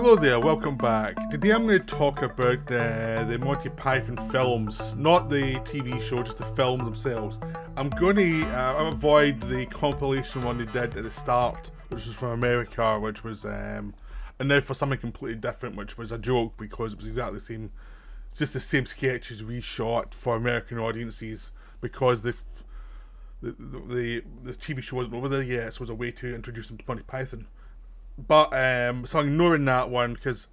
Hello there, welcome back. Today I'm going to talk about the Monty Python films, not the TV show, just the films themselves. I'm going to avoid the compilation one they did at the start, which was from America, which was, and now for something completely different, which was a joke because it was exactly the same, it's just the same sketches reshot for American audiences because the TV show wasn't over there yet, so it was a way to introduce them to Monty Python. But so I'm ignoring that one because,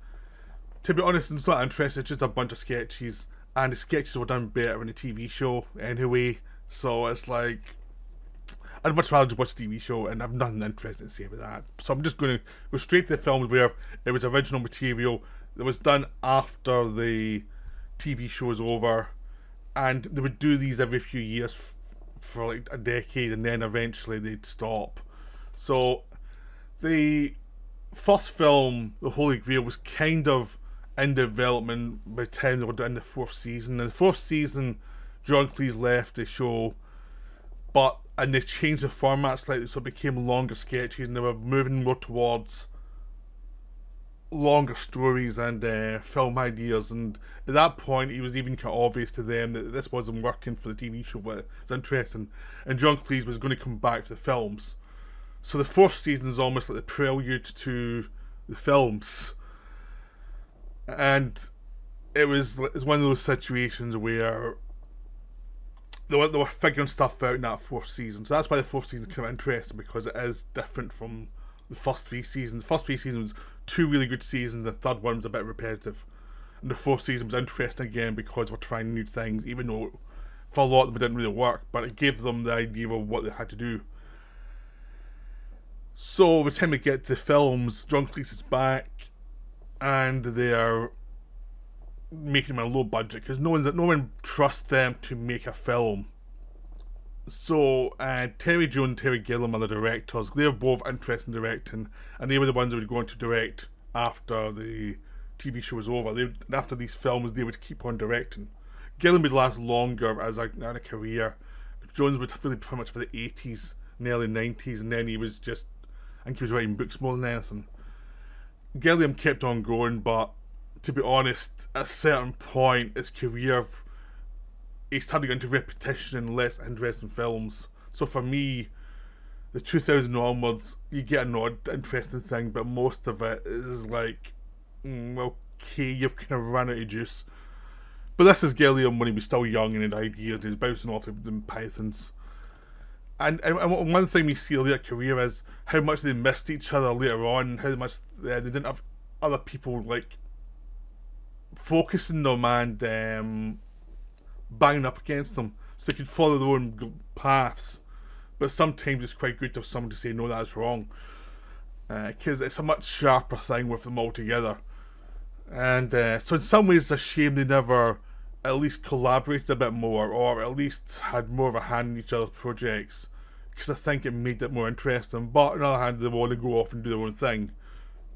to be honest, it's not interesting. It's just a bunch of sketches, and the sketches were done better in the TV show anyway. So it's like I'd much rather just watch the TV show, and I've nothing interesting to say about that. So I'm just going to go straight to the films where it was original material that was done after the TV show was over, and they would do these every few years for like a decade, and then eventually they'd stop. So the first film, The Holy Grail, was kind of in development by the time they were in the fourth season. In the fourth season, John Cleese left the show, and they changed the format slightly, so it became longer sketches, and they were moving more towards longer stories and film ideas. And at that point, it was even kind of obvious to them that this wasn't working for the TV show, but it's interesting. And John Cleese was going to come back for the films. So the fourth season is almost like the prelude to the films, and it's one of those situations where they were figuring stuff out in that fourth season. So that's why the fourth season is kind of interesting, because it is different from the first three seasons. The first three seasons was two really good seasons, and the third one was a bit repetitive. And the fourth season was interesting again because we're trying new things, even though for a lot of them it didn't really work, but it gave them the idea of what they had to do. So by the time we get to the films, John Cleese is back, and they are making them a low budget because no one trusts them to make a film. So Terry Jones and Terry Gilliam are the directors. They're both interested in directing, and they were the ones who would go on to direct after the TV show was over. After these films, they would keep on directing. Gilliam would last longer as a career. Jones would really pretty much for the 80s and early 90s, and then he was just, I think he was writing books more than anything. Gilliam kept on going, but to be honest, at a certain point, his career, he started going into repetition and less interesting films. So for me, the 2000 onwards, you get an odd interesting thing, but most of it is like, okay, you've kind of run out of juice. But this is Gilliam when he was still young and had ideas, he was bouncing off the Pythons. And one thing we see in their career is how much they missed each other later on, how much they didn't have other people like focusing them and banging up against them, so they could follow their own paths. But sometimes it's quite good to have someone to say no, that's wrong, because it's a much sharper thing with them all together. And so in some ways it's a shame they never at least collaborated a bit more, or at least had more of a hand in each other's projects, because I think it made it more interesting. But on the other hand, they want to go off and do their own thing.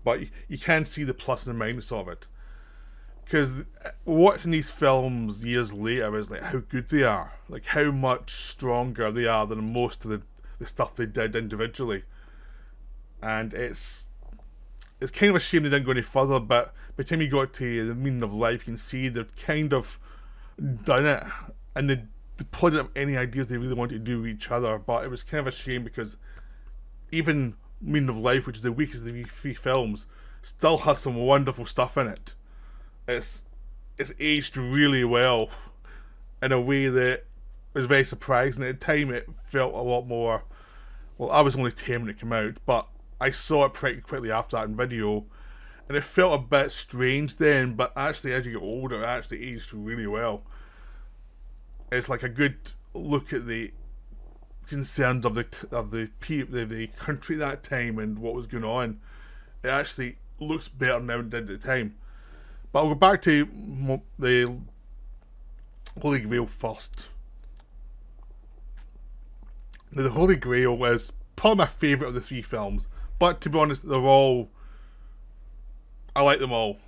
But you can see the plus and the minus of it, because watching these films years later is like how good they are, like how much stronger they are than most of the stuff they did individually. And it's kind of a shame they didn't go any further, but by the time you got to The Meaning of Life, you can see they've kind of done it, and they put up any ideas they really wanted to do with each other. But it was kind of a shame because even Meaning of Life, which is the weakest of the three films, still has some wonderful stuff in it. It's aged really well in a way that was very surprising. At the time it felt a lot more, well, I was only 10 when it came out, but I saw it pretty quickly after that in video, and it felt a bit strange then, but actually as you get older it actually aged really well. It's like a good look at the concerns of the country at that time and what was going on. It actually looks better now than it did at the time. But I'll go back to the Holy Grail first. Now, the Holy Grail is probably my favourite of the three films, but to be honest, I like them all.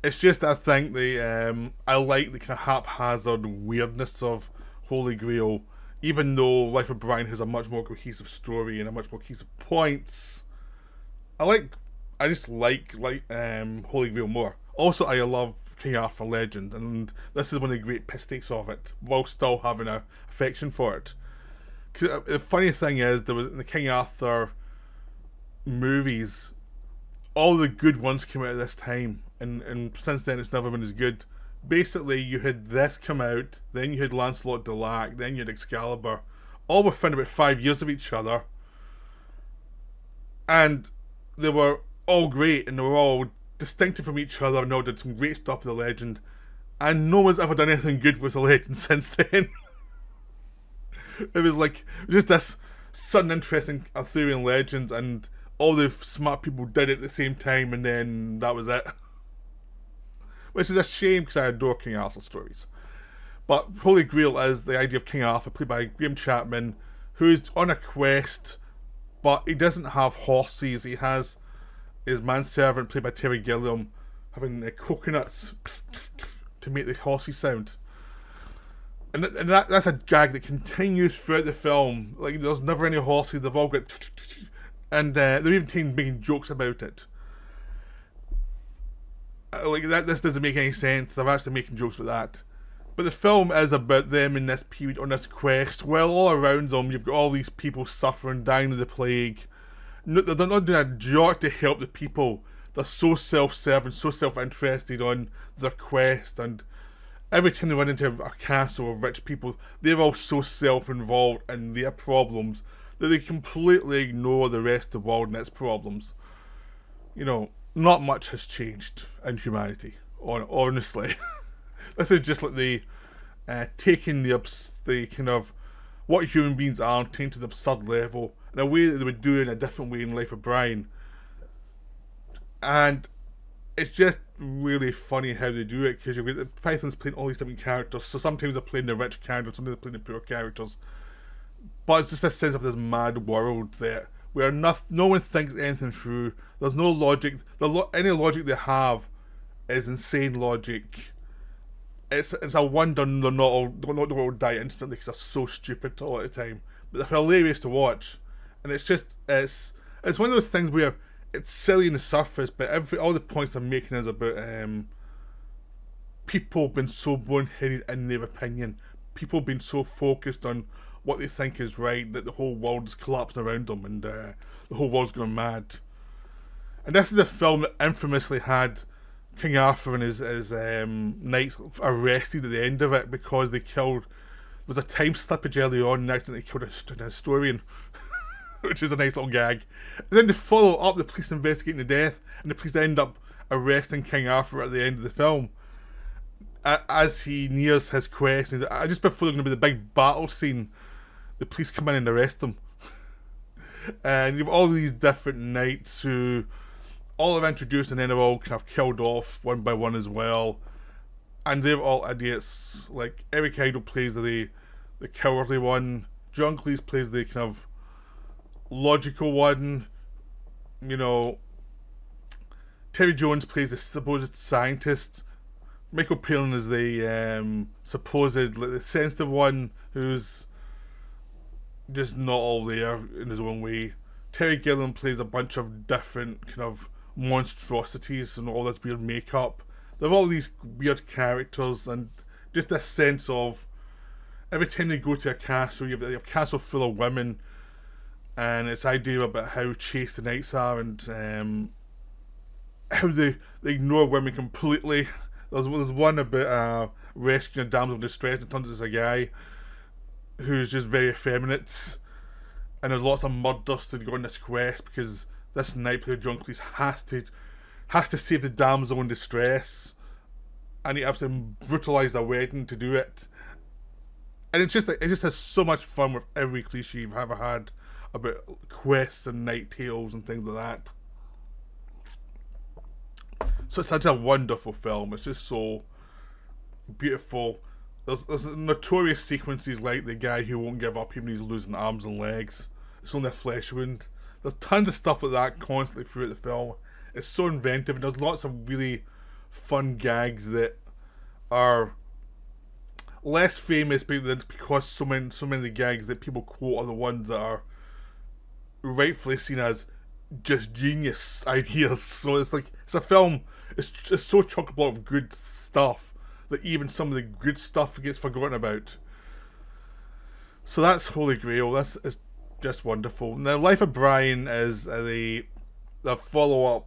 It's just I think I like the kind of haphazard weirdness of Holy Grail, even though Life of Brian has a much more cohesive story and a much more cohesive points. I I just like Holy Grail more. Also, I love King Arthur Legend, and this is one of the great piss takes of it, while still having a affection for it. The funny thing is, there was in the King Arthur movies, all the good ones came out at this time, and since then it's never been as good. Basically, you had this come out, then you had Lancelot de Lac, then you had Excalibur, all within about 5 years of each other, and they were all great, and they were all distinctive from each other, and all did some great stuff with the Legend, and no one's ever done anything good with the Legend since then. It was like just this sudden interest in Arthurian legends, and all the smart people did it at the same time, and then that was it. Which is a shame, because I adore King Arthur stories. But Holy Grail is the idea of King Arthur, played by Graham Chapman, who's on a quest, but he doesn't have horses. He has his manservant, played by Terry Gilliam, having coconuts to make the horsey sound. And that's a gag that continues throughout the film. Like, there's never any horses, they've all got... And they're even making jokes about it. Like, this doesn't make any sense. They're actually making jokes about that. But the film is about them in this period, on this quest, while all around them you've got all these people suffering, dying of the plague. They're not doing a jot to help the people. They're so self-serving, so self-interested on their quest, and every time they run into a castle of rich people, they're all so self-involved in their problems that they completely ignore the rest of the world and its problems. You know, not much has changed in humanity, honestly. This is just like the taking the kind of what human beings are and taking to the absurd level in a way that they would do in a different way in Life of Brian. And it's just really funny how they do it, because you've got the Python's playing all these different characters, so sometimes they're playing the rich characters, sometimes they're playing the poor characters. But it's just a sense of this mad world there, where no one thinks anything through. There's no logic. Any logic they have is insane logic. It's a wonder they're not all die instantly, because they're so stupid all the time. But they're hilarious to watch, and it's one of those things where it's silly on the surface, but all the points I'm making is about people being so boneheaded in their opinion, people being so focused on what they think is right that the whole world is collapsing around them, and the whole world's going mad. And this is a film that infamously had King Arthur and his knights arrested at the end of it, because they killed... There was a time slippage early on, and accidentally killed a historian. Which is a nice little gag. And then they follow up the police investigating the death, and the police end up arresting King Arthur at the end of the film. As he nears his quest, and just before there's going to be the big battle scene, the police come in and arrest him. And you have all these different knights who all are introduced, and then they're all kind of killed off one by one as well. And they're all idiots. Like, Eric Idle plays the cowardly one. John Cleese plays the kind of logical one. You know, Terry Jones plays the supposed scientist. Michael Palin is the supposed, like, the sensitive one who's just not all there in his own way. Terry Gilliam plays a bunch of different kind of monstrosities and all this weird makeup. They have all these weird characters, and just this sense of every time they go to a castle, you have a castle full of women, and it's idea about how chaste the knights are, and how they ignore women completely. There's one about rescuing a damsel in distress, and it turns out it's a guy who's just very effeminate, and there's lots of murders to go on this quest, because this knight player John Cleese has to save the damsel in distress, and he absolutely brutalised a wedding to do it. And it's just like, it just has so much fun with every cliche you've ever had about quests and night tales and things like that. So it's such a wonderful film. It's just so beautiful. There's notorious sequences like the guy who won't give up even he's losing arms and legs. It's only a flesh wound. There's tons of stuff like that constantly throughout the film. It's so inventive, and there's lots of really fun gags that are less famous, because so many of the gags that people quote are the ones that are rightfully seen as just genius ideas. So it's like, it's a film, it's just so chock-a-block of good stuff that even some of the good stuff gets forgotten about. So that's Holy Grail. That's is just wonderful. Now, Life of Brian is the follow-up,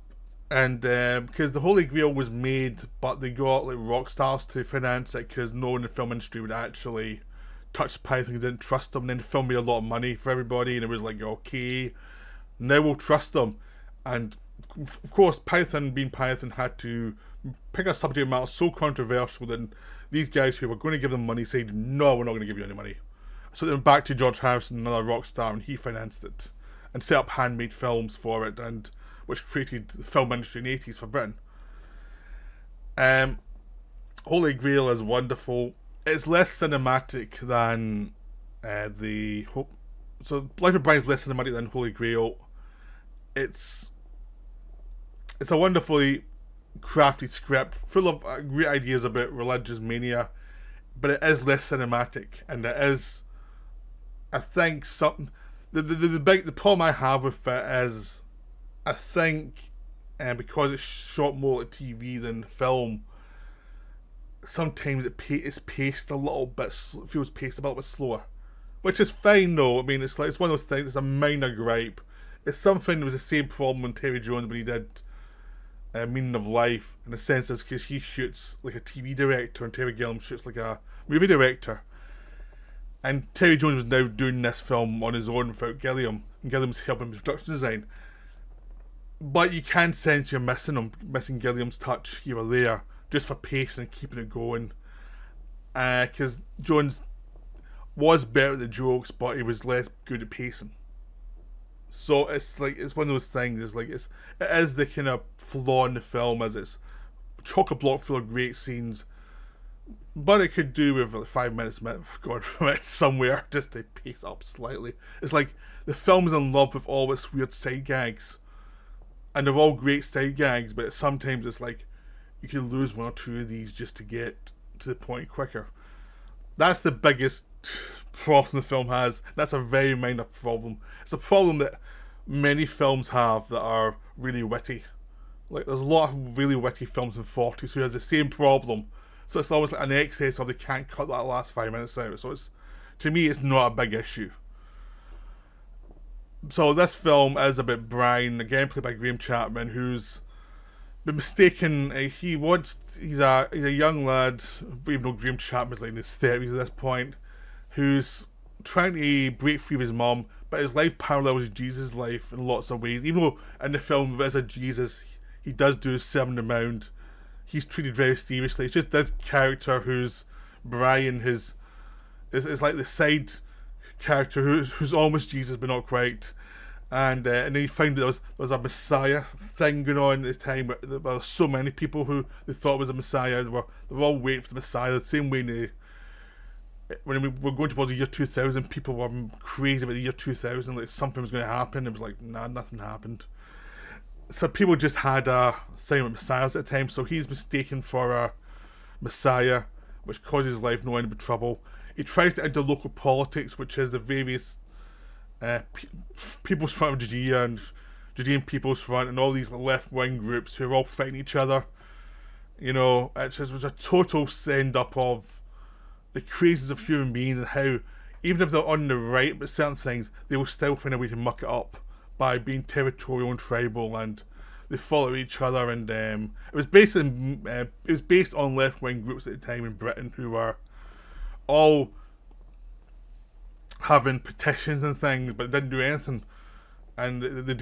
and because the Holy Grail was made, but they got like rock stars to finance it because no one in the film industry would actually touch Python. They didn't trust them. And then the film made a lot of money for everybody, and it was like, okay, now we'll trust them. And of course, Python, being Python, had to pick a subject matter so controversial that these guys who were going to give them money said, no, we're not going to give you any money. So they went back to George Harrison, another rock star, and he financed it and set up handmade films for it, and which created the film industry in the 80s for Britain. Holy Grail is wonderful. It's less cinematic than so Life of Brian is less cinematic than Holy Grail. It's a wonderfully crafty script full of great ideas about religious mania, but it is less cinematic, and it is, I think, something. The problem I have with it is, I think, because it's shot more like TV than film, sometimes it's paced a little bit, feels paced a little bit slower, which is fine though. I mean, it's one of those things. It's a minor gripe. It's something that was the same problem when Terry Jones when he did Meaning of Life, in the sense is because he shoots like a TV director and Terry Gilliam shoots like a movie director. And Terry Jones was now doing this film on his own without Gilliam, and Gilliam's helping with production design. But you can sense you're missing Gilliam's touch here or there, just for pace and keeping it going. Because Jones was better at the jokes, but he was less good at pacing. So it's like, it's one of those things. It's like it is the kind of flaw in the film, as it's chock-a-block full of great scenes, but it could do with like 5 minutes going from it somewhere just to pace up slightly. It's like the film's in love with all its weird side gags, and they're all great side gags, but sometimes it's like you can lose one or two of these just to get to the point quicker. That's the biggest problem the film has. That's a very minor problem. It's a problem that many films have that are really witty. Like, there's a lot of really witty films in the 40s who has the same problem. So it's always like an excess of they can't cut that last 5 minutes out. So it's, to me, it's not a big issue. So this film is about Brian, again played by Graham Chapman, who's been mistaken. He's a young lad, even though Graham Chapman's like in his 30s at this point, who's trying to break free of his mum, but his life parallels Jesus' life in lots of ways. Even though in the film there's a Jesus, he does do his Sermon on the Mount. He's treated very seriously. It's just this character who's Brian, is like the side character who's almost Jesus but not quite. And then you find there was a Messiah thing going on at the time, where there were so many people who they thought was a Messiah. They were all waiting for the Messiah. The same way when we were going towards the year 2000, people were crazy about the year 2000, like something was going to happen. It was like, nah, nothing happened. So people just had a thing with messiahs at the time. So he's mistaken for a Messiah, which causes his life no end of trouble. He tries to enter local politics, which is the various People's Front of Judea and Judean People's Front and all these left-wing groups who are all fighting each other. You know, it was a total send-up of the crazes of human beings and how, even if they're on the right about certain things, they will still find a way to muck it up by being territorial and tribal, and they follow each other. And it was based on left-wing groups at the time in Britain who were all having petitions and things, but didn't do anything. And they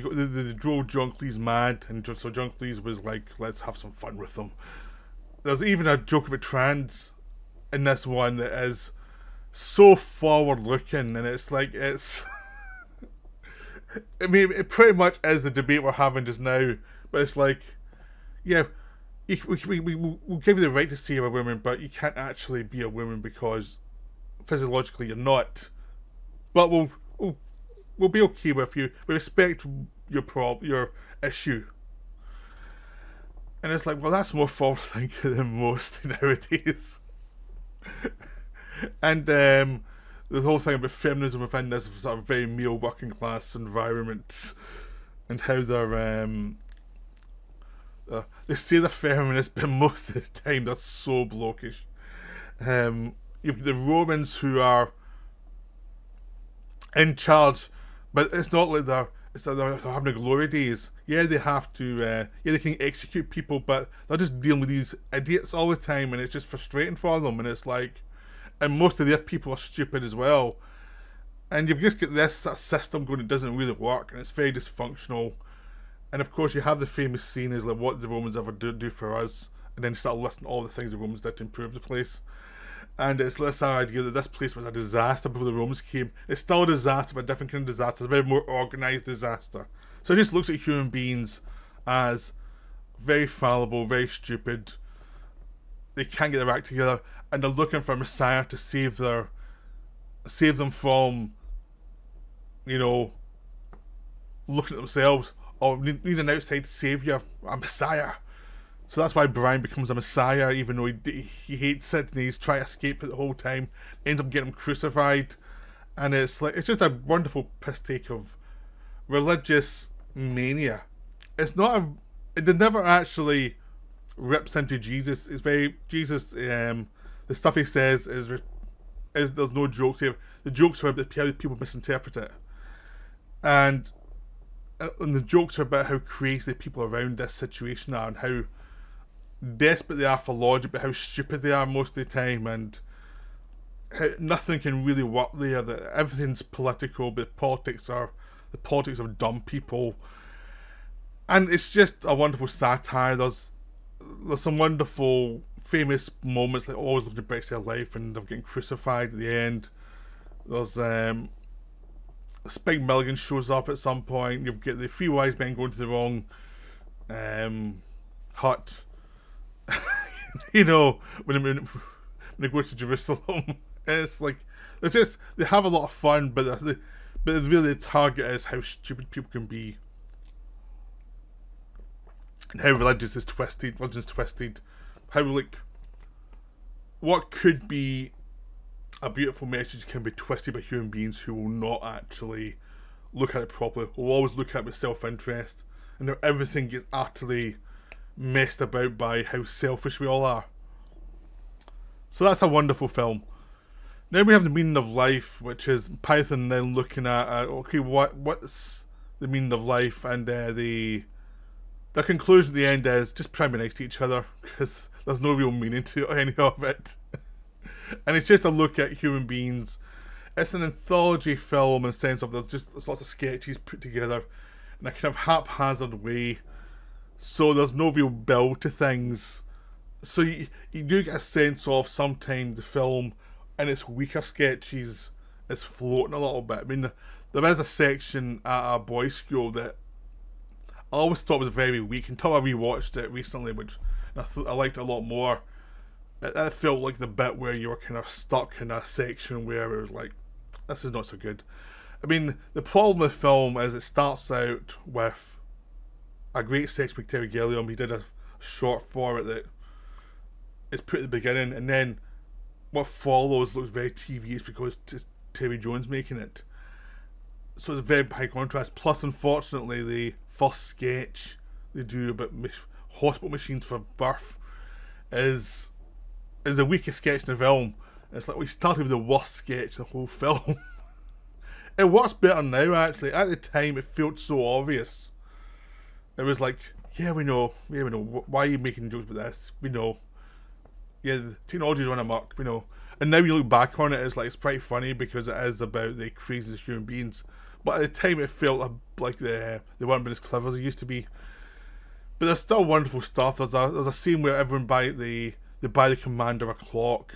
drove John Cleese mad, and so John Cleese was like, let's have some fun with them. There's even a joke about trans in this one that is so forward looking, and it's like, it's I mean, it pretty much is the debate we're having just now, but it's like, yeah, we'll give you the right to say you're a woman, but you can't actually be a woman because physiologically you're not. But we'll be okay with you. We respect your issue. And it's like, well, that's more forward thinking than most nowadays. And the whole thing about feminism within this sort of very male working class environment and how they say they're feminists, but most of the time they're so blokish. You've the Romans who are in charge, but it's not like they're having glory days. Yeah, they have to. Yeah, they can execute people, but they're just dealing with these idiots all the time, and it's just frustrating for them. And it's like, and most of their people are stupid as well. And you've just got this system going that doesn't really work, and it's very dysfunctional. And of course, you have the famous scene is like, what did the Romans ever do for us? And then you start listing all the things the Romans did to improve the place. And it's this idea that this place was a disaster before the Romans came. It's still a disaster, but a different kind of disaster. It's a very more organised disaster. So it just looks at human beings as very fallible, very stupid. They can't get their act together, and they're looking for a messiah to save them from, you know, looking at themselves. Or need an outside saviour, a messiah. So that's why Brian becomes a messiah, even though he hates it and he's trying to escape it the whole time. Ends up getting him crucified, and it's just a wonderful piss take of religious mania. It never actually rips into Jesus. It's very Jesus. The stuff he says is there's no jokes here. The jokes are about how people misinterpret it, and the jokes are about how crazy the people around this situation are and how desperate they are for logic, but how stupid they are most of the time, and how nothing can really work there. That everything's political, but the politics of dumb people, and it's just a wonderful satire. There's some wonderful famous moments, like always looking back to their life and they're getting crucified at the end. There's Spike Milligan shows up at some point. You've got the three wise men going to the wrong hut. You know, when they go to Jerusalem, it's like they have a lot of fun, but really the target is how stupid people can be, and how religion's twisted. How what could be a beautiful message can be twisted by human beings who will not actually look at it properly, will always look at it with self-interest, and everything gets utterly messed about by how selfish we all are. So that's a wonderful film. Now we have the meaning of life, which is Python then looking at okay, what's the meaning of life, and the conclusion at the end is just try and be nice to each other, because there's no real meaning to any of it. And it's just a look at human beings. It's an anthology film in the sense of there's lots of sketches put together in a kind of haphazard way. So there's no real build to things. So you do get a sense of sometimes the film and its weaker sketches is floating a little bit. I mean, there is a section at a boys' school that I always thought was very weak until I rewatched it recently, which I liked it a lot more. It felt like the bit where you were kind of stuck in a section where it was like, this is not so good. I mean, the problem with the film is it starts out with a great sex with Terry Gilliam. He did a short for it that is put at the beginning, and then what follows looks very TV-ish because it's Terry Jones making it. So it's a very high contrast. Plus, unfortunately, the first sketch they do about hospital machines for birth is the weakest sketch in the film. It's like we started with the worst sketch in the whole film. It works better now, actually. At the time, it felt so obvious. It was like, yeah, we know. Why are you making jokes about this? We know. Yeah, the technology's run amok, we know. And now you look back on it, it's like, it's pretty funny because it is about the craziest human beings. But at the time, it felt like they weren't as clever as they used to be. But there's still wonderful stuff. There's a scene where everyone buy the commander a clock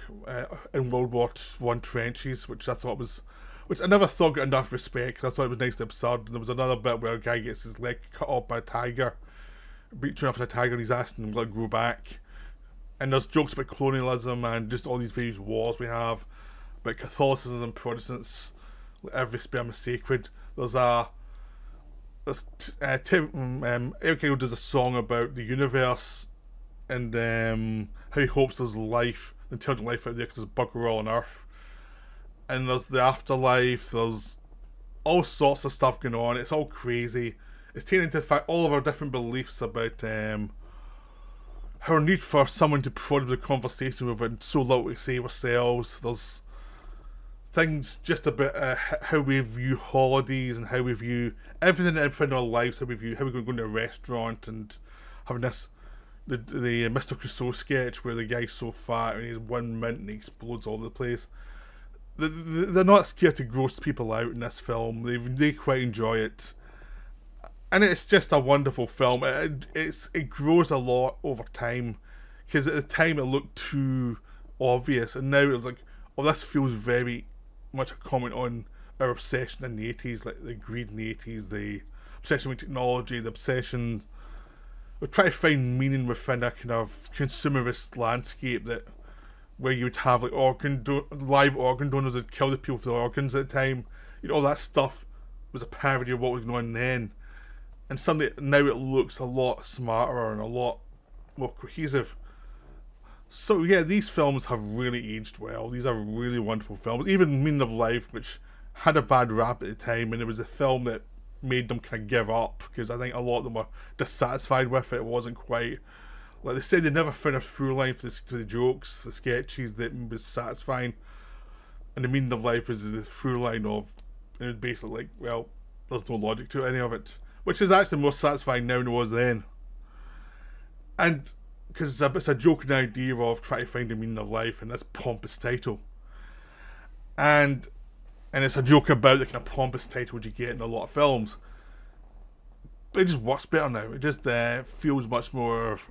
in World War I trenches, which I never thought got enough respect, because I thought it was nicely absurd. And there was another bit where a guy gets his leg cut off by a tiger, reaching off at a tiger, and he's asking him to grow back. And there's jokes about colonialism and just all these various wars we have, about Catholicism, Protestants, every sperm is sacred. Eric Idle does a song about the universe and how he hopes there's life, intelligent life out there, because there's bugger all on Earth. And there's the afterlife, there's all sorts of stuff going on. It's all crazy. It's taking into fact all of our different beliefs about our need for someone to prod the conversation with and so little to say ourselves. There's things just about how we view holidays and how we view everything in our lives, how we're going to a restaurant and having this, the Mr. Crusoe sketch where the guy's so fat and he's 1 mint and he explodes all over the place. They're not scared to gross people out in this film. They quite enjoy it. And it's just a wonderful film. It grows a lot over time, because at the time it looked too obvious, and now it's like, oh, this feels very much a comment on our obsession in the 80s, like the greed in the 80s, the obsession with technology, the obsession with trying to find meaning within a kind of consumerist landscape that where you would have like live organ donors that kill the people for their organs at the time. You know, all that stuff was a parody of what was going on then. And suddenly now it looks a lot smarter and a lot more cohesive. So yeah, these films have really aged well. These are really wonderful films. Even Meaning of Life, which had a bad rap at the time, and it was a film that made them kind of give up, because I think a lot of them were dissatisfied with it. It wasn't quite, like they said, they never found a through line for the jokes, the sketches that was satisfying. And The Meaning of Life is the through line of, and it's basically like, well, there's no logic to any of it. Which is actually more satisfying now than it was then. And because it's a joking idea of trying to find the meaning of life in this pompous title. And it's a joke about the kind of pompous titles you get in a lot of films. But it just works better now. It just feels much more...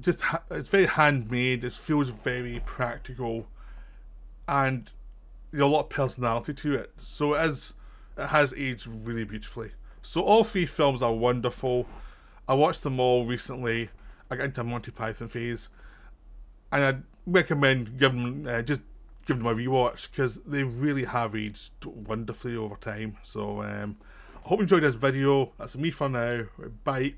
it's very handmade. It feels very practical. And there's a lot of personality to it. So it has aged really beautifully. So all 3 films are wonderful. I watched them all recently. I got into a Monty Python phase, and I'd recommend giving them a rewatch, because they really have aged wonderfully over time. So I hope you enjoyed this video. That's me for now. Bye.